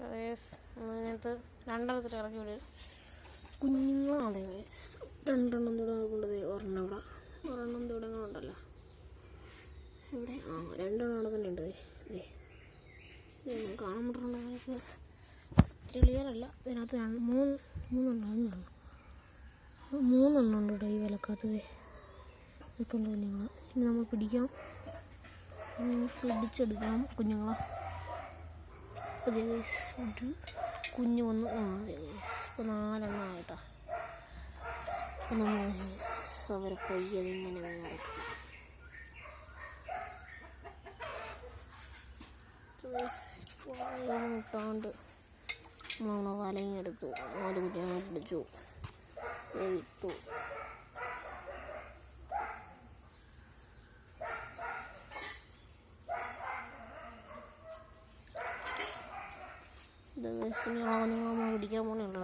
അതിനകത്ത് രണ്ടെണ്ണത്തിൽ ഇറക്കി വിടും. കുഞ്ഞുങ്ങളാണ് രണ്ടെണ്ണം തുടങ്ങുന്നത്. ഒരെണ്ണം തുടങ്ങുന്നുണ്ടല്ലോ ഇവിടെ. രണ്ടെണ്ണം അവിടെ തന്നെ ഉണ്ട്. കാണാൻ പറ്റുന്നുണ്ട്. ക്ലിയറല്ല. ഇതിനകത്ത് മൂന്നെണ്ണം ഉണ്ട് ഈ വിലക്കകത്ത്. ഇതൊക്കെ ഉണ്ട് കുഞ്ഞുങ്ങൾ. ഇനി നമ്മൾ പിടിക്കണം, പിടിച്ചെടുക്കണം കുഞ്ഞുങ്ങളെ. അതെ ഒരു കുഞ്ഞ് വന്നു. ഇപ്പോൾ 4 എണ്ണമായിട്ടാ. അപ്പോൾ നമ്മൾ അവരെ പയ്യതിങ്ങനെ മുട്ടാണ്ട് നമ്മൾ വലയെടുത്തു. 4 കുട്ടികളെ പിടിച്ചു, വിട്ടു. കുഞ്ഞുങ്ങൾ പിടിക്കാൻ പോകുന്നുണ്ടോ?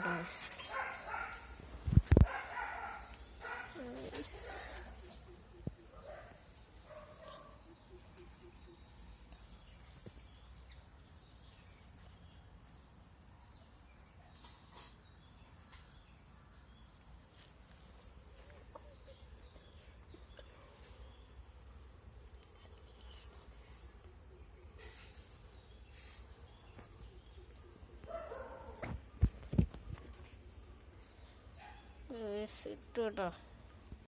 ഇട്ടു കേട്ടോ.